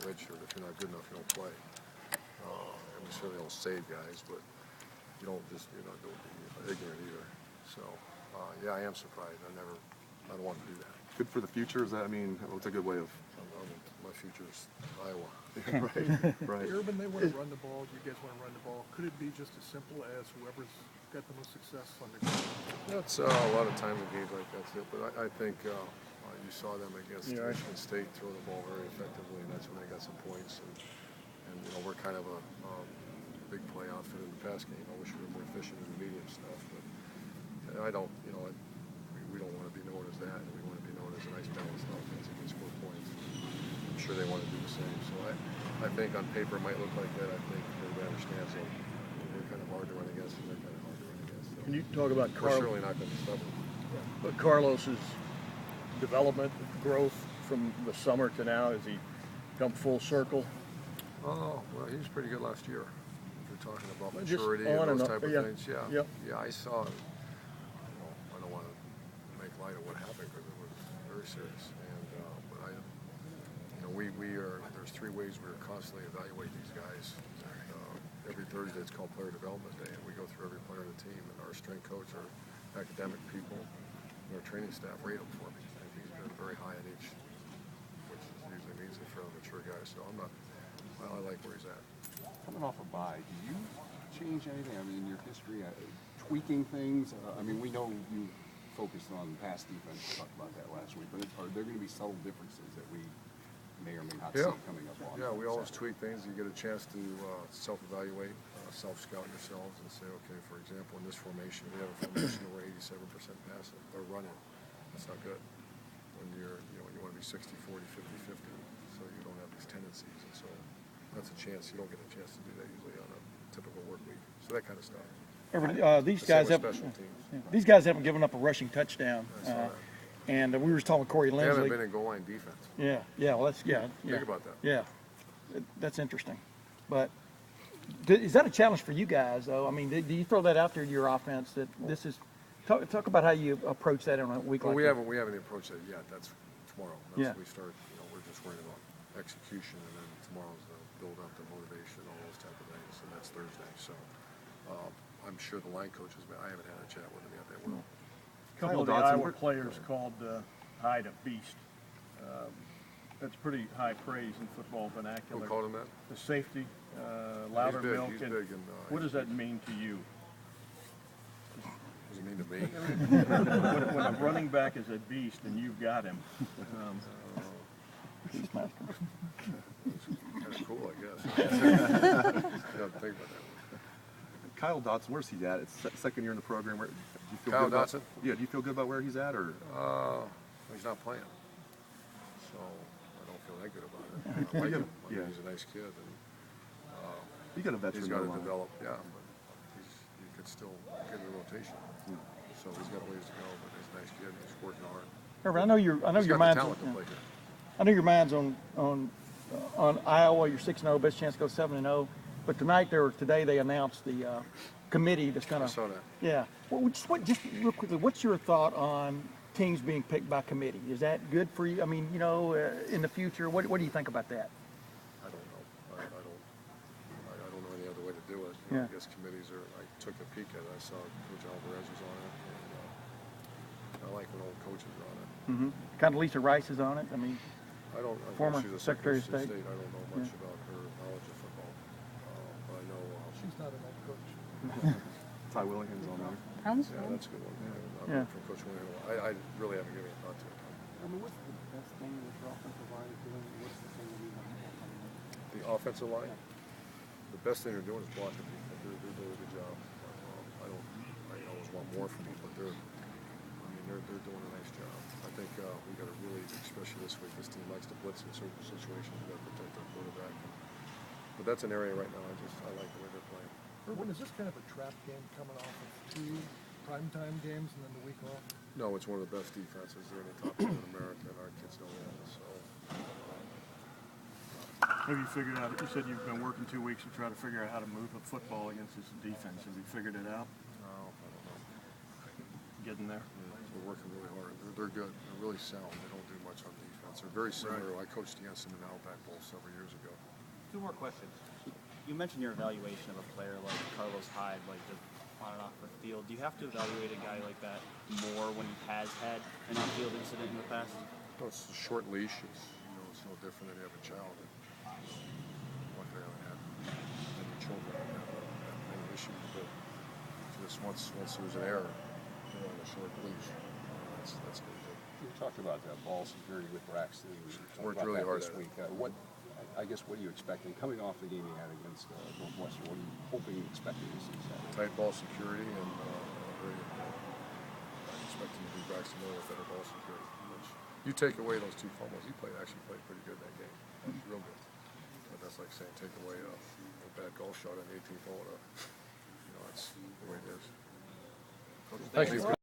redshirt. If you're not good enough, you don't play. I'm sure they don't save guys, but you're not don't be ignorant either. So, yeah, I am surprised. I don't want to do that. Good for the future. Is that? I mean, what's a good way of? My future is Iowa. Right. Urban, they want to run the ball. You guys want to run the ball. Could it be just as simple as whoever's got the most success on the ground? That's a lot of times in games like that's it. But I think you saw them against Michigan State throw the ball very effectively, and that's when they got some points. And we're kind of a big play outfit in the pass game. I wish we were more efficient in the medium stuff, but I don't. We don't want to be known as that. We want to be known as a nice balanced offense that can score points. I'm sure they want to do the same. So I think on paper it might look like that. I think everybody understands that we're kind of hard to run against, and they're kind of hard to run against. So Can you talk about we're certainly not going to stop them. But Carlos's development, growth from the summer to now? Has he come full circle? Oh, well, he was pretty good last year. If you're talking about Just maturity on and those and up, type of yeah. things, Yep. yeah, I saw. I don't want to make light of what happened because it was very serious. And but there's 3 ways we're constantly evaluating these guys. Every Thursday it's called Player Development Day, and we go through every player on the team. And our strength coach, our academic people, and our training staff rate him for me. And he's been very high in each, which usually means he's a fairly mature guy. So I like where he's at. Coming off a bye, do you change anything? I mean, in your history, tweaking things? I mean, we know you focused on pass defense. We talked about that last week. But are there going to be subtle differences that we may or may not see coming up on? Yeah, we always tweak things. You get a chance to self-evaluate, self-scout yourselves, and say, okay, for example, in this formation, we have a formation where we're 87% passing or running. That's not good. When you want to be 60-40, 50-50, so you don't have these tendencies. And so that's a chance. You don't get a chance to do that usually on a typical work week. So that kind of stuff. These guys haven't given up a rushing touchdown. And we were talking with Corey They Lindsley. haven't been in goal line defense. Yeah. Well, that's Think about that. Yeah, that's interesting. But is that a challenge for you guys, though? I mean, do you throw that out there to your offense that this is? Talk about how you approach that on a week like that. We haven't approached that yet. That's tomorrow. We start. We're just worried about execution, and then tomorrow's the build up, the motivation, all those type of things, and that's Thursday. So I'm sure the line coaches. I haven't had a chat with them yet. They will. A couple of the Iowa players called Hyde a beast. That's pretty high praise in football vernacular. Who called him that? The safety, Loudermilk. He's big. What does that mean to you? What does it mean to me? when a running back is a beast and you've got him. Kind of cool, I guess. I don't think about that. Kyle Dotson, where's he at? It's second year in the program. Do you feel Kyle good about, Dotson? Yeah. Do you feel good about where he's at, or? He's not playing, so I don't feel that good about it. I like him. He's a nice kid, and You got a veteran. he's got to develop. Yeah, but he could still get in the rotation. So he's got a ways to go, but he's a nice kid. He's working hard. Herbert, I know your mind's talent to play here. I know your mind's on Iowa. You're 6-0, best chance to go 7-0. But today they announced the committee that's going to. I saw that. Yeah. Just real quickly, what's your thought on teams being picked by committee? Is that good for you? I mean, in the future, what do you think about that? I don't know. I don't know any other way to do it. Yeah. I guess committees are. I took a peek at it. I saw Coach Alvarez was on it, and I like when old coaches are on it. Mm-hmm. Kind of Lisa Rice is on it. I mean, former she's the Secretary of State. I don't know much about her knowledge of football, but I know She's not an old coach. Ty Williams on there. Yeah, that's a good one. I'm from Coach Williams. I really haven't given a thought to it. I mean, what's the best thing that your offensive line is doing? What's the thing that we want to do? The offensive line, the best thing they're doing is blocking people. They're doing a good job. I always want more from them, but they're doing a nice job. I think we got to really, especially this week, this team likes to blitz in certain situations. We got to protect our quarterback. But that's an area right now. I like the way they're playing. When is this kind of a trap game coming off of 2 primetime games and then the week off? No, it's one of the best defenses. They're in the top 10 in America, and our kids know that. So. Have you figured out? You said you've been working 2 weeks to try to figure out how to move a football against this defense. Have you figured it out? No, I don't know. Getting there. We're working really hard. They're good. They're really sound. They don't do much on defense. It's a very similar. I coached against him in Outback Bowl several years ago. Two more questions. You mentioned your evaluation of a player like Carlos Hyde, like just on and off the field. Do you have to evaluate a guy like that more when he has had an on-field incident in the past? No, it's a short leash. It's no different than you have a child. Luckily, I haven't had any children that have any issues, but just once there's an error, you're on a short leash. That's good. You talked about that ball security with Braxton. Worked really hard this at it. week. What are you expecting coming off the game he had against Northwestern? What are you hoping and expecting to see Saturday? Tight ball security and very expecting to be Braxton Miller with better ball security. You take away those two fumbles, he actually played pretty good that game. Real good. But that's like saying take away a bad goal shot on the 18th hole. That's the way it is. Thank you.